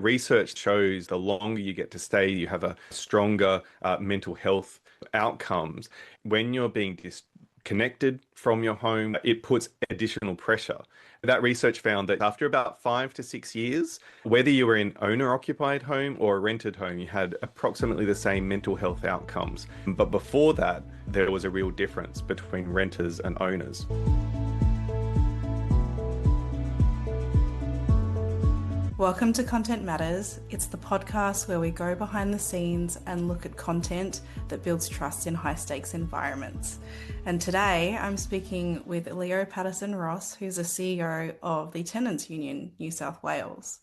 Research shows the longer you get to stay, you have a stronger mental health outcomes. When you're being disconnected from your home, it puts additional pressure. That research found that after about 5 to 6 years, whether you were in owner-occupied home or a rented home, you had approximately the same mental health outcomes. But before that, there was a real difference between renters and owners. Welcome to Content Matters. It's the podcast where we go behind the scenes and look at content that builds trust in high-stakes environments. And today I'm speaking with Leo Patterson Ross, who's a CEO of the Tenants Union New South Wales.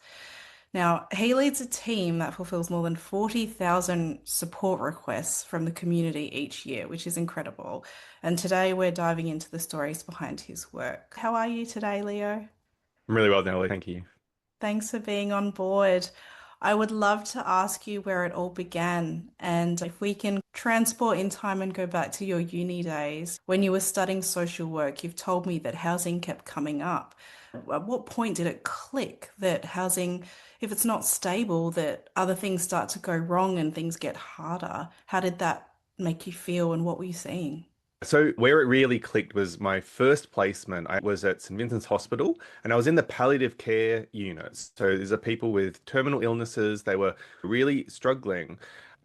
Now, he leads a team that fulfills more than 40,000 support requests from the community each year, which is incredible. And today we're diving into the stories behind his work. How are you today, Leo? I'm really well, Nelly. Thank you. Thanks for being on board. I would love to ask you where it all began, and if we can transport in time and go back to your uni days. When you were studying social work, you've told me that housing kept coming up. At what point did it click that housing, if it's not stable, that other things start to go wrong and things get harder? How did that make you feel, and what were you seeing? So where it really clicked was my first placement. I was at St Vincent's Hospital and I was in the palliative care units. So these are people with terminal illnesses. They were really struggling.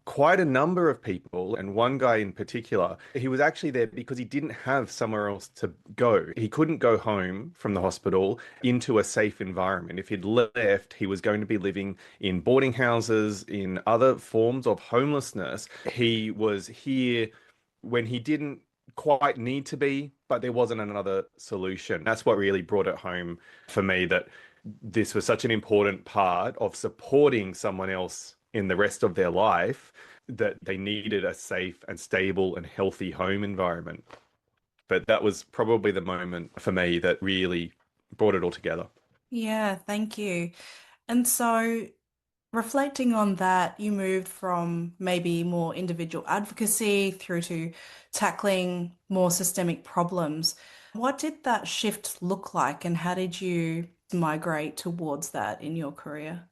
Quite a number of people, and one guy in particular, he was actually there because he didn't have somewhere else to go. He couldn't go home from the hospital into a safe environment. If he'd left, he was going to be living in boarding houses, in other forms of homelessness. He was here when he didn't quite need to be, but there wasn't another solution. That's what really brought it home for me, that this was such an important part of supporting someone else in the rest of their life, that they needed a safe and stable and healthy home environment. But that was probably the moment for me that really brought it all together. Yeah, thank you. And so reflecting on that, you moved from maybe more individual advocacy through to tackling more systemic problems. What did that shift look like, and how did you migrate towards that in your career?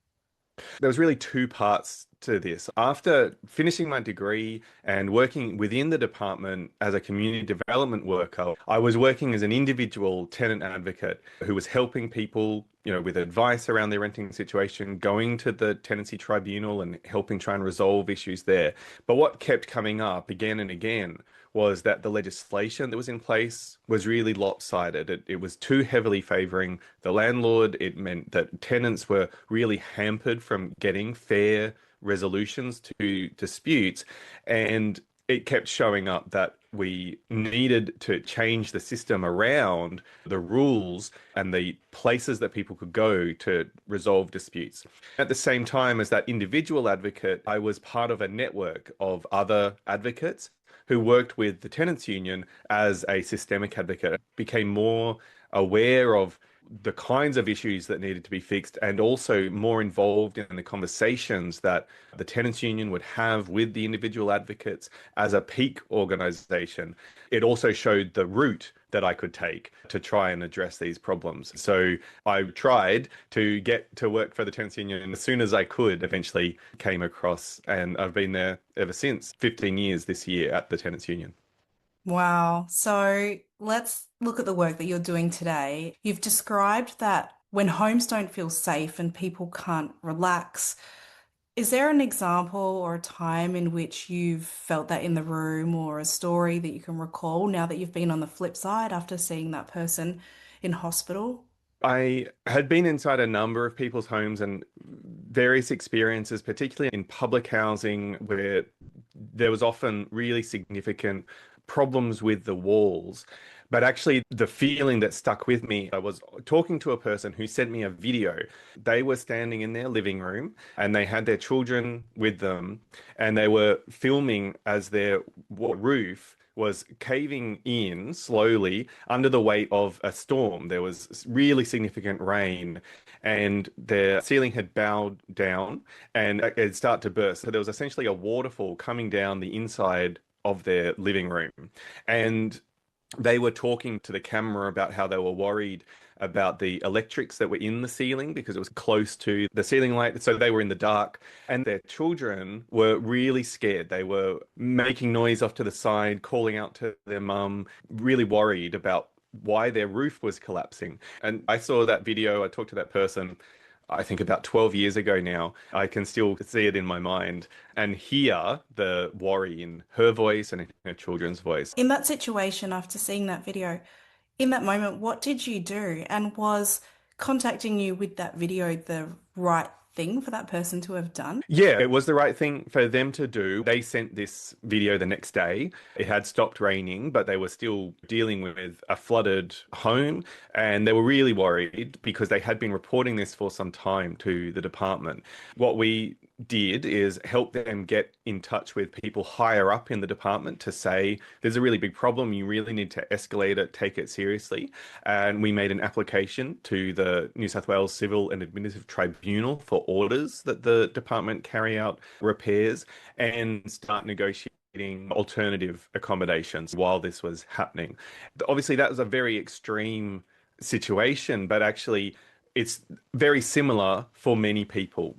There was really two parts to this. After finishing my degree and working within the department as a community development worker, I was working as an individual tenant advocate who was helping people, with advice around their renting situation, going to the tenancy tribunal and helping try and resolve issues there. But what kept coming up again and again was that the legislation that was in place was really lopsided. It was too heavily favouring the landlord. It meant that tenants were really hampered from getting fair resolutions to disputes. And it kept showing up that we needed to change the system around the rules and the places that people could go to resolve disputes. At the same time as that individual advocate, I was part of a network of other advocates who worked with the tenants union as a systemic advocate, became more aware of the kinds of issues that needed to be fixed, and also more involved in the conversations that the tenants union would have with the individual advocates as a peak organization. It also showed the route that I could take to try and address these problems. So I tried to get to work for the tenants union, and as soon as I could, eventually came across, and I've been there ever since, 15 years this year at the tenants union. Wow. So let's look at the work that you're doing today. You've described that when homes don't feel safe and people can't relax, is there an example or a time in which you've felt that in the room, or a story that you can recall now that you've been on the flip side after seeing that person in hospital? I had been inside a number of people's homes and various experiences, particularly in public housing, where there was often really significant problems with the walls. But actually, the feeling that stuck with me, I was talking to a person who sent me a video. They were standing in their living room and they had their children with them, and they were filming as their roof was caving in slowly under the weight of a storm. There was really significant rain and their ceiling had bowed down and it had started to burst. So there was essentially a waterfall coming down the inside of their living room. And they were talking to the camera about how they were worried about the electrics that were in the ceiling because it was close to the ceiling light. So they were in the dark, and their children were really scared. They were making noise off to the side, calling out to their mum, really worried about why their roof was collapsing. And I saw that video, I talked to that person, I think about 12 years ago now. I can still see it in my mind and hear the worry in her voice and in her children's voice. In that situation, after seeing that video, in that moment, what did you do? And was contacting you with that video the right thing for that person to have done? Yeah, it was the right thing for them to do. They sent this video the next day. It had stopped raining, but they were still dealing with a flooded home, and they were really worried because they had been reporting this for some time to the department. What we did is help them get in touch with people higher up in the department to say, there's a really big problem. You really need to escalate it, take it seriously. And we made an application to the New South Wales Civil and Administrative Tribunal for orders that the department carry out repairs and start negotiating alternative accommodations while this was happening. Obviously, that was a very extreme situation, but actually, it's very similar for many people,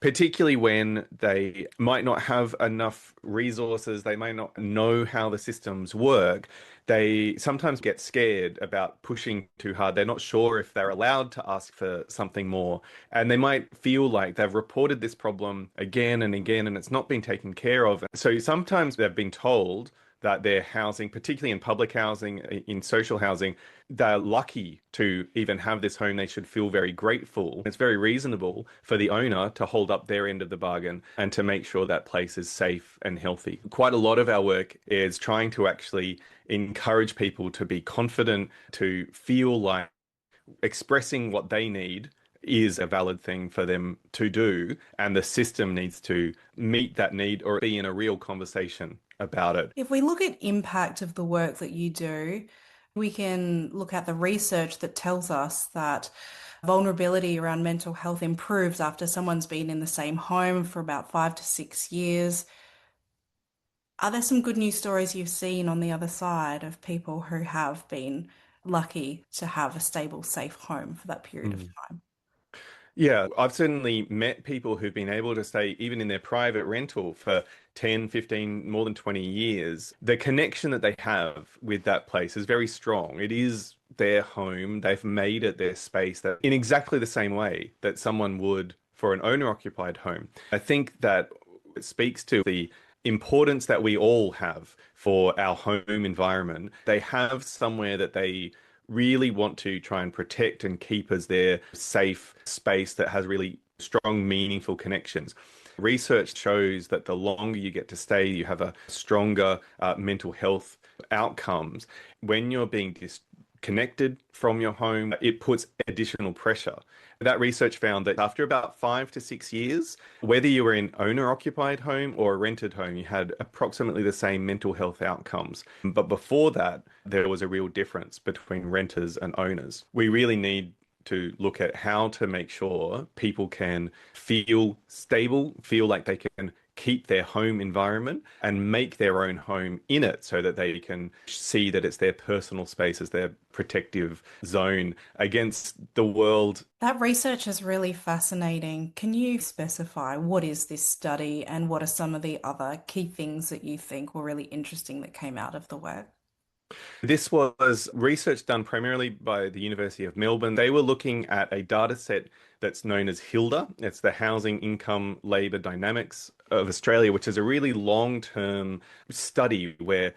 particularly when they might not have enough resources, they may not know how the systems work. They sometimes get scared about pushing too hard. They're not sure if they're allowed to ask for something more. And they might feel like they've reported this problem again and again, and it's not been taken care of. So sometimes they've been told that their housing, particularly in public housing, in social housing, they're lucky to even have this home. They should feel very grateful. It's very reasonable for the owner to hold up their end of the bargain and to make sure that place is safe and healthy. Quite a lot of our work is trying to actually encourage people to be confident, to feel like expressing what they need is a valid thing for them to do, and the system needs to meet that need or be in a real conversation about it. If we look at impact of the work that you do, we can look at the research that tells us that vulnerability around mental health improves after someone's been in the same home for about 5 to 6 years. Are there some good news stories you've seen on the other side of people who have been lucky to have a stable, safe home for that period of Mm. time? Yeah, I've certainly met people who've been able to stay even in their private rental for 10, 15, more than 20 years. The connection that they have with that place is very strong. It is their home. They've made it their space that in exactly the same way that someone would for an owner-occupied home. I think that it speaks to the importance that we all have for our home environment. They have somewhere that they really want to try and protect and keep as their safe space that has really strong, meaningful connections. Research shows that the longer you get to stay, you have a stronger mental health outcomes. When you're being disconnected from your home, it puts additional pressure. That research found that after about 5 to 6 years, whether you were in owner-occupied home or a rented home, you had approximately the same mental health outcomes. But before that, there was a real difference between renters and owners. We really need to look at how to make sure people can feel stable, feel like they can keep their home environment and make their own home in it so that they can see that it's their personal space as their protective zone against the world. That research is really fascinating. Can you specify what is this study and what are some of the other key things that you think were really interesting that came out of the work? This was research done primarily by the University of Melbourne. They were looking at a data set that's known as HILDA. It's the Housing Income Labour Dynamics of Australia, which is a really long-term study where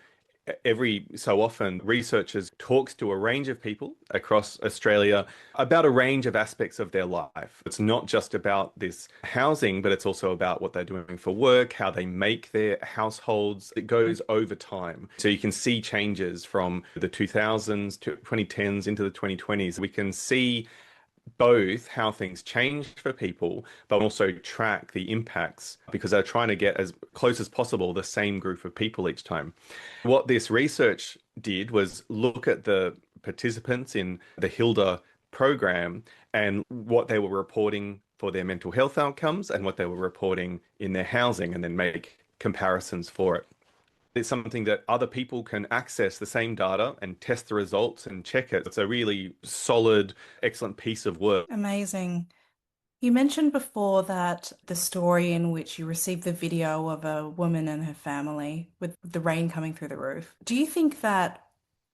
every so often researchers talks to a range of people across Australia about a range of aspects of their life. It's not just about this housing, but it's also about what they're doing for work, how they make their households. It goes over time. So you can see changes from the 2000s to 2010s into the 2020s. We can see both how things changed for people, but also track the impacts because they're trying to get as close as possible the same group of people each time. What this research did was look at the participants in the HILDA program and what they were reporting for their mental health outcomes and what they were reporting in their housing, and then make comparisons for it. It's something that other people can access the same data and test the results and check it. It's a really solid, excellent piece of work. Amazing. You mentioned before that the story in which you received the video of a woman and her family with the rain coming through the roof. Do you think that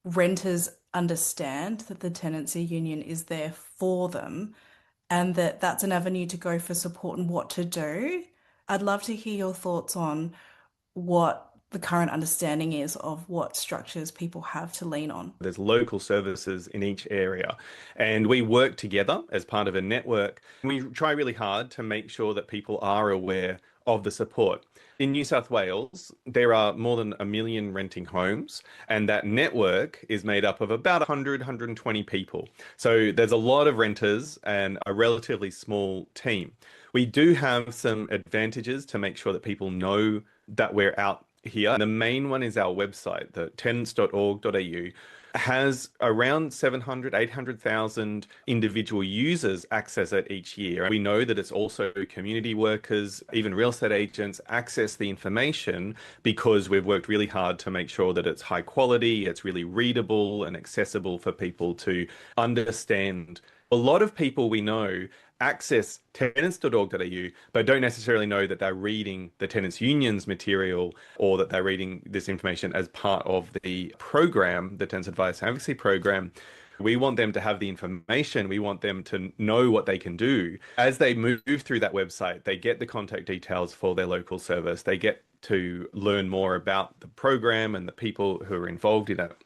renters understand that the tenancy union is there for them and that that's an avenue to go for support and what to do? I'd love to hear your thoughts on what the current understanding is of what structures people have to lean on. There's local services in each area, and we work together as part of a network. We try really hard to make sure that people are aware of the support. In New South Wales, there are more than 1 million renting homes, and that network is made up of about 100, 120 people. So there's a lot of renters and a relatively small team. We do have some advantages to make sure that people know that we're out here. The main one is our website, the tenants.org.au, has around 700, 800,000 individual users access it each year. We know that it's also community workers, even real estate agents access the information because we've worked really hard to make sure that it's high quality, it's really readable and accessible for people to understand. A lot of people we know access tenants.org.au, but don't necessarily know that they're reading the tenants union's material or that they're reading this information as part of the program, the Tenants Advice Advocacy Program. We want them to have the information. We want them to know what they can do. As they move through that website, they get the contact details for their local service. They get to learn more about the program and the people who are involved in it.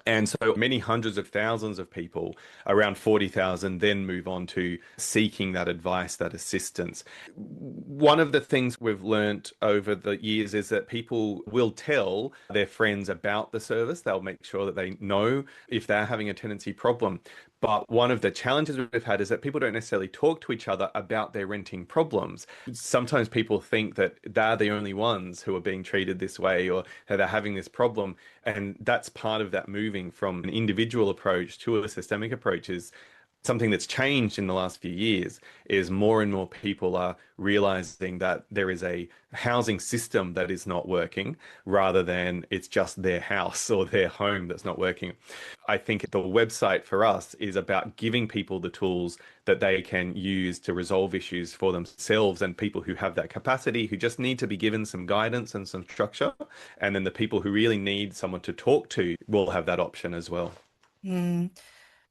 And so many hundreds of thousands of people, around 40,000, then move on to seeking that advice, that assistance. One of the things we've learnt over the years is that people will tell their friends about the service. They'll make sure that they know if they're having a tenancy problem. But one of the challenges we've had is that people don't necessarily talk to each other about their renting problems. Sometimes people think that they're the only ones who are being treated this way or that they're having this problem. And that's part of that moving from an individual approach to a systemic approach is something that's changed in the last few years is more and more people are realizing that there is a housing system that is not working rather than it's just their house or their home that's not working. I think the website for us is about giving people the tools that they can use to resolve issues for themselves and people who have that capacity, who just need to be given some guidance and some structure. And then the people who really need someone to talk to will have that option as well. Mm.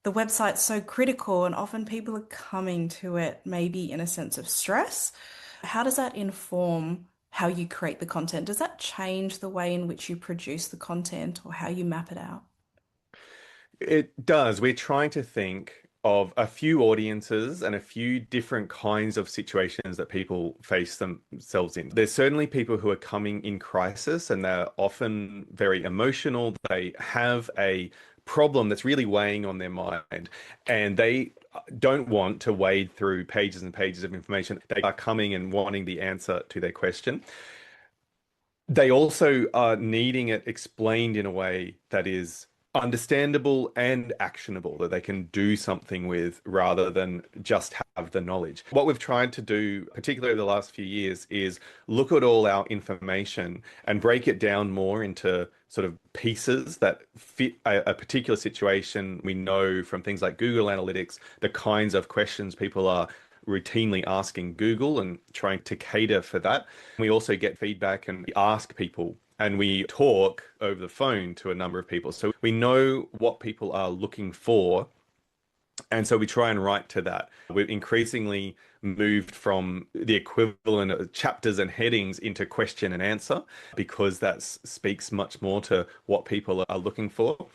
The website's so critical, and often people are coming to it maybe in a sense of stress. How does that inform how you create the content? Does that change the way in which you produce the content or how you map it out? It does. We're trying to think of a few audiences and a few different kinds of situations that people face themselves in. There's certainly people who are coming in crisis and they're often very emotional. They have a problem that's really weighing on their mind and they don't want to wade through pages and pages of information. They are coming and wanting the answer to their question. They also are needing it explained in a way that is understandable and actionable, that they can do something with rather than just have the knowledge. What we've tried to do, particularly over the last few years, is look at all our information and break it down more into sort of pieces that fit a particular situation. We know from things like Google Analytics, the kinds of questions people are routinely asking Google and trying to cater for that. We also get feedback and we ask people and we talk over the phone to a number of people. So we know what people are looking for. And so we try and write to that. We've increasingly moved from the equivalent of chapters and headings into question and answer because that speaks much more to what people are looking for.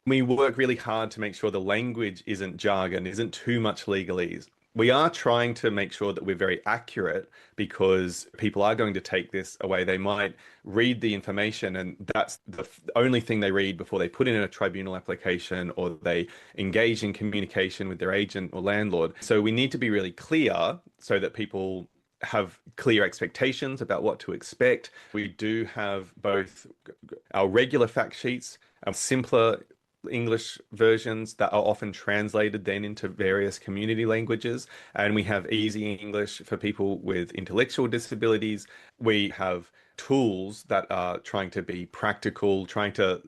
We work really hard to make sure the language isn't jargon, isn't too much legalese. We are trying to make sure that we're very accurate because people are going to take this away. They might read the information and that's the only thing they read before they put in a tribunal application or they engage in communication with their agent or landlord. So we need to be really clear so that people have clear expectations about what to expect. We do have both our regular fact sheets, our simpler English versions that are often translated then into various community languages. And we have easy English for people with intellectual disabilities. We have tools that are trying to be practical, trying to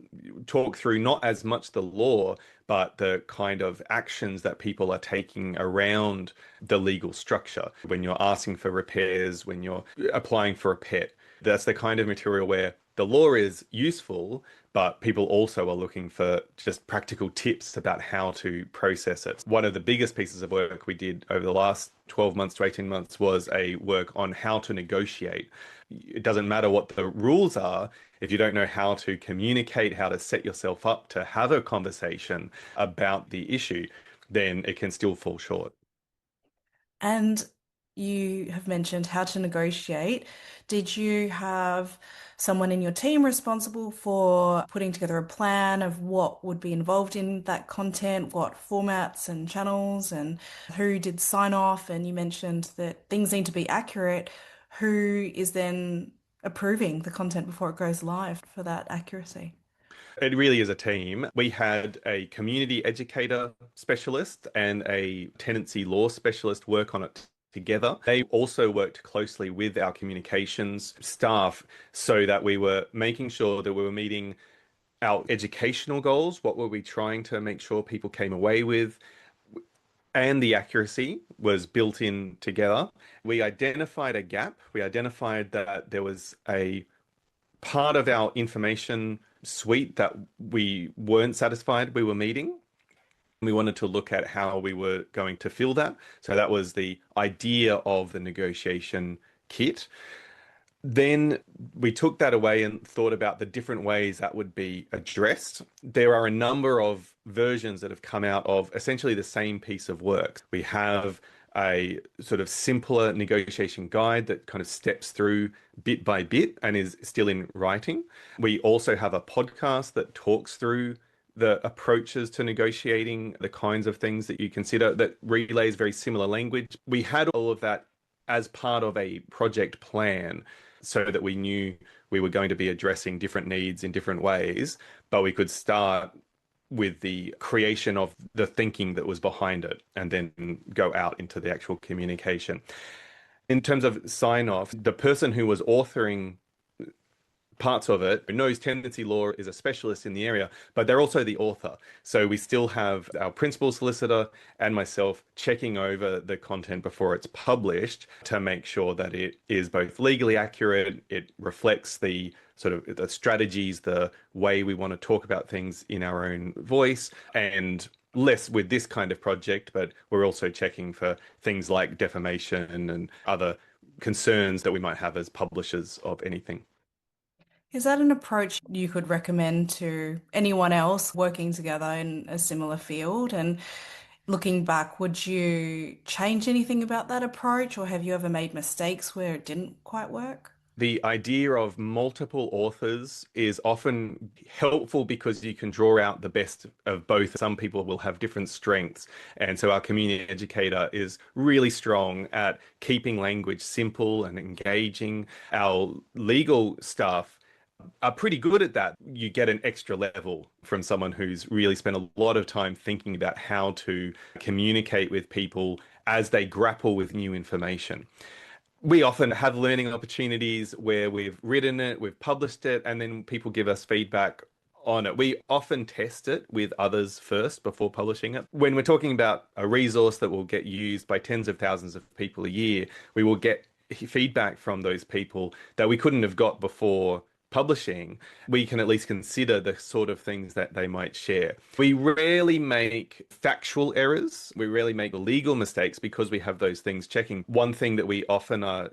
talk through not as much the law, but the kind of actions that people are taking around the legal structure. When you're asking for repairs, when you're applying for a pet, that's the kind of material where the law is useful, but people also are looking for just practical tips about how to process it. One of the biggest pieces of work we did over the last 12 months to 18 months was a work on how to negotiate. It doesn't matter what the rules are, if you don't know how to communicate, how to set yourself up to have a conversation about the issue, then it can still fall short. And you have mentioned how to negotiate. Did you have someone in your team responsible for putting together a plan of what would be involved in that content, what formats and channels, and who did sign off? And you mentioned that things need to be accurate. Who is then approving the content before it goes live for that accuracy? It really is a team. We had a community educator specialist and a tenancy law specialist work on it together. They also worked closely with our communications staff so that we were making sure that we were meeting our educational goals. What were we trying to make sure people came away with? And the accuracy was built in together. We identified a gap. We identified that there was a part of our information suite that we weren't satisfied we were meeting. We wanted to look at how we were going to fill that. So that was the idea of the negotiation kit. Then we took that away and thought about the different ways that would be addressed. There are a number of versions that have come out of essentially the same piece of work. We have a sort of simpler negotiation guide that kind of steps through bit by bit and is still in writing. We also have a podcast that talks through the approaches to negotiating, the kinds of things that you consider that relays very similar language. We had all of that as part of a project plan so that we knew we were going to be addressing different needs in different ways, but we could start with the creation of the thinking that was behind it and then go out into the actual communication. In terms of sign off, the person who was authoring parts of it knows tenancy law, is a specialist in the area, but they're also the author. So we still have our principal solicitor and myself checking over the content before it's published to make sure that it is both legally accurate, it reflects the sort of the strategies, the way we want to talk about things in our own voice, and less with this kind of project, but we're also checking for things like defamation and other concerns that we might have as publishers of anything. Is that an approach you could recommend to anyone else working together in a similar field? And looking back, would you change anything about that approach, or have you ever made mistakes where it didn't quite work? The idea of multiple authors is often helpful because you can draw out the best of both. Some people will have different strengths. And so our community educator is really strong at keeping language simple and engaging. Our legal staff are pretty good at that. You get an extra level from someone who's really spent a lot of time thinking about how to communicate with people as they grapple with new information. We often have learning opportunities where we've written it, we've published it, and then people give us feedback on it. We often test it with others first before publishing it. When we're talking about a resource that will get used by tens of thousands of people a year, we will get feedback from those people that we couldn't have got before publishing. We can at least consider the sort of things that they might share. We rarely make factual errors. We rarely make legal mistakes because we have those things checking. One thing that we often are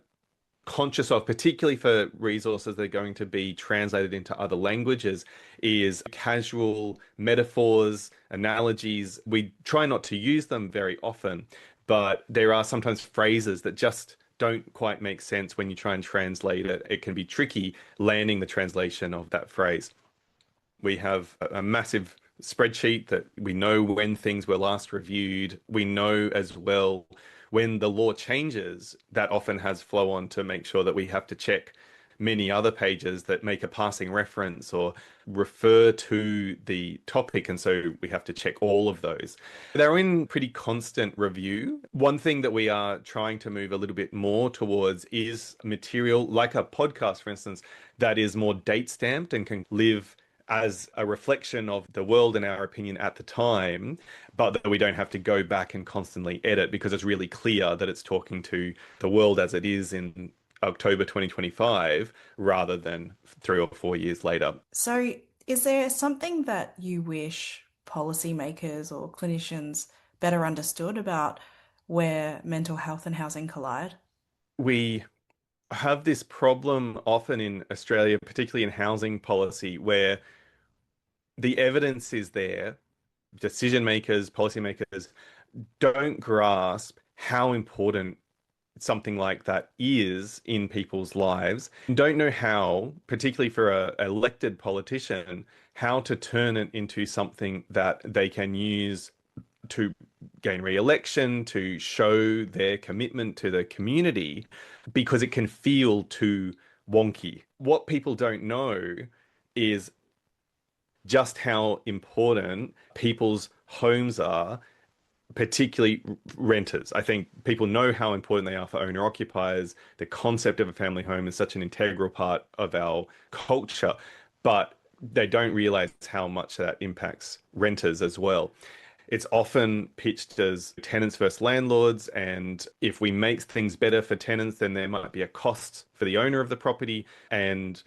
conscious of, particularly for resources that are going to be translated into other languages, is casual metaphors, analogies. We try not to use them very often, but there are sometimes phrases that just don't quite make sense when you try and translate it. It can be tricky landing the translation of that phrase. We have a massive spreadsheet that we know when things were last reviewed. We know as well when the law changes, that often has flow on to make sure that we have to check many other pages that make a passing reference or refer to the topic. And so we have to check all of those. They're in pretty constant review. One thing that we are trying to move a little bit more towards is material like a podcast, for instance, that is more date stamped and can live as a reflection of the world in our opinion at the time, but that we don't have to go back and constantly edit because it's really clear that it's talking to the world as it is in October 2025 rather than 3 or 4 years later. So, is there something that you wish policymakers or clinicians better understood about where mental health and housing collide? We have this problem often in Australia, particularly in housing policy, where the evidence is there, decision makers, policymakers don't grasp how important something like that is in people's lives, and don't know how, particularly for a elected politician, how to turn it into something that they can use to gain re-election, to show their commitment to the community, because it can feel too wonky. What people don't know is just how important people's homes are, particularly renters. I think people know how important they are for owner occupiers. The concept of a family home is such an integral part of our culture, but they don't realize how much that impacts renters as well. It's often pitched as tenants versus landlords, and if we make things better for tenants, then there might be a cost for the owner of the property, and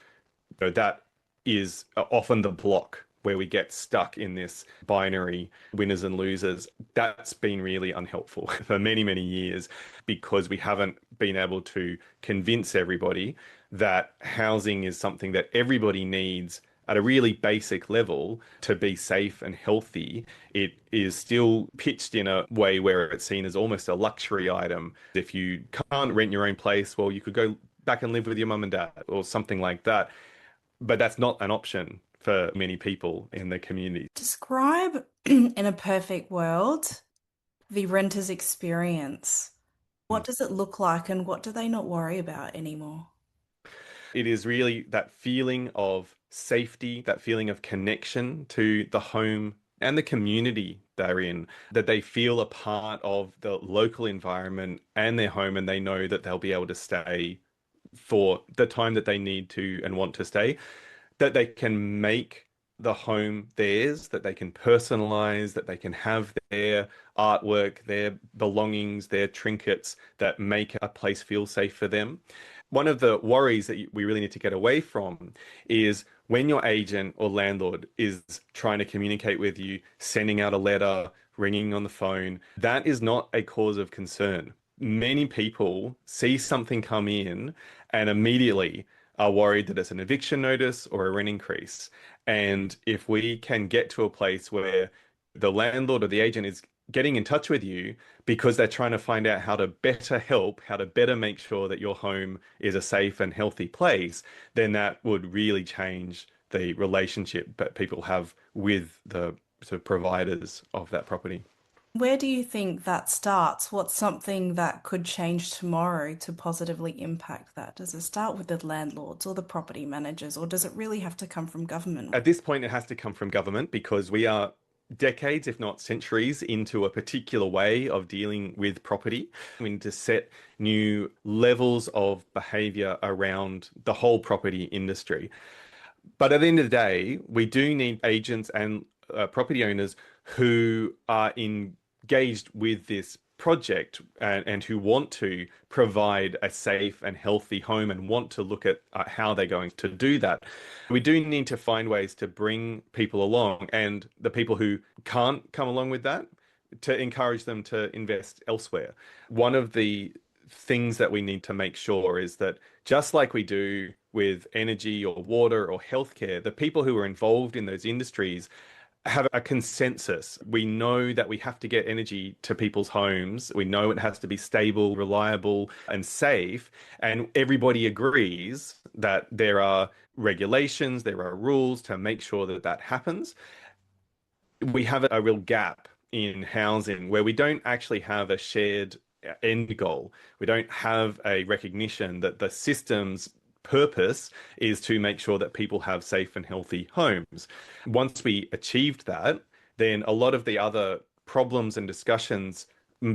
that is often the block where we get stuck in this binary winners and losers. That's been really unhelpful for many, many years because we haven't been able to convince everybody that housing is something that everybody needs at a really basic level to be safe and healthy. It is still pitched in a way where it's seen as almost a luxury item. If you can't rent your own place, well, you could go back and live with your mum and dad or something like that. But that's not an option for many people in the community. Describe, in a perfect world, the renter's experience. What does it look like and what do they not worry about anymore? It is really that feeling of safety, that feeling of connection to the home and the community they're in, that they feel a part of the local environment and their home, and they know that they'll be able to stay for the time that they need to and want to stay, that they can make the home theirs, that they can personalize, that they can have their artwork, their belongings, their trinkets that make a place feel safe for them. One of the worries that we really need to get away from is when your agent or landlord is trying to communicate with you, sending out a letter, ringing on the phone, that is not a cause of concern. Many people see something come in and immediately are worried that it's an eviction notice or a rent increase. And if we can get to a place where the landlord or the agent is getting in touch with you because they're trying to find out how to better help, how to better make sure that your home is a safe and healthy place, then that would really change the relationship that people have with the sort of providers of that property. Where do you think that starts? What's something that could change tomorrow to positively impact that? Does it start with the landlords or the property managers, or does it really have to come from government? At this point, it has to come from government because we are decades, if not centuries, into a particular way of dealing with property. We need to set new levels of behavior around the whole property industry. But at the end of the day, we do need agents and property owners who are engaged with this project and who want to provide a safe and healthy home and want to look at how they're going to do that. We do need to find ways to bring people along, and the people who can't come along with that, to encourage them to invest elsewhere. One of the things that we need to make sure is that just like we do with energy or water or healthcare, the people who are involved in those industries have a consensus. We know that we have to get energy to people's homes. We know it has to be stable, reliable, and safe. And everybody agrees that there are regulations, there are rules to make sure that that happens. We have a real gap in housing where we don't actually have a shared end goal. We don't have a recognition that the systems purpose is to make sure that people have safe and healthy homes. Once we achieved that, then a lot of the other problems and discussions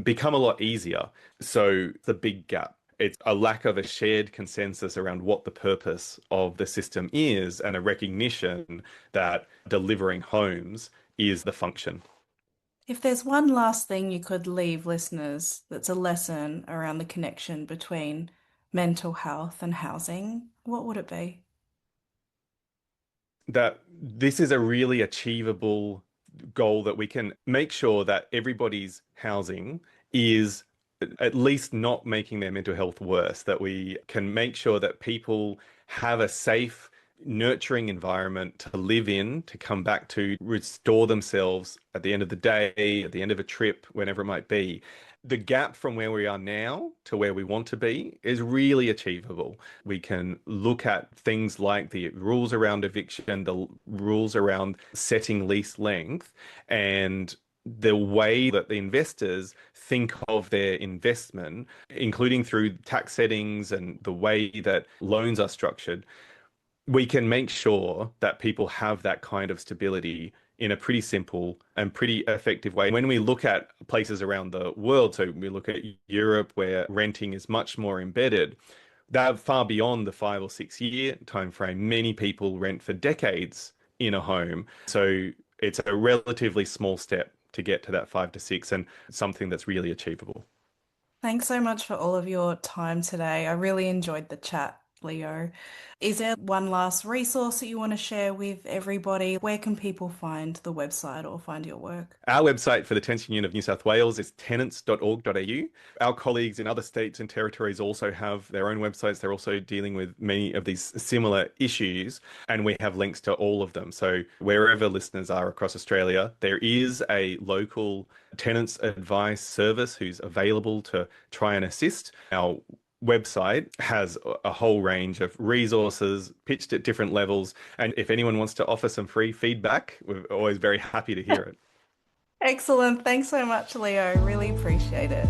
become a lot easier. So the big gap. It's a lack of a shared consensus around what the purpose of the system is and a recognition that delivering homes is the function. If there's one last thing you could leave listeners that's a lesson around the connection between mental health and housing, what would it be? That this is a really achievable goal that we can make sure that everybody's housing is at least not making their mental health worse, that we can make sure that people have a safe, nurturing environment to live in, to come back to, restore themselves at the end of the day, at the end of a trip, whenever it might be. The gap from where we are now to where we want to be is really achievable. We can look at things like the rules around eviction, the rules around setting lease length, and the way that the investors think of their investment, including through tax settings and the way that loans are structured, we can make sure that people have that kind of stability in a pretty simple and pretty effective way. When we look at places around the world, so we look at Europe where renting is much more embedded, they're far beyond the 5 or 6 year time frame. Many people rent for decades in a home. So it's a relatively small step to get to that 5 to 6 and something that's really achievable. Thanks so much for all of your time today. I really enjoyed the chat, Leo. Is there one last resource that you want to share with everybody? Where can people find the website or find your work? Our website for the Tenants Union of New South Wales is tenants.org.au. Our colleagues in other states and territories also have their own websites. They're also dealing with many of these similar issues, and we have links to all of them. So wherever listeners are across Australia, there is a local tenants advice service who's available to try and assist. Our website has a whole range of resources pitched at different levels. And if anyone wants to offer some free feedback, we're always very happy to hear it. Excellent. Thanks so much, Leo. Really appreciate it.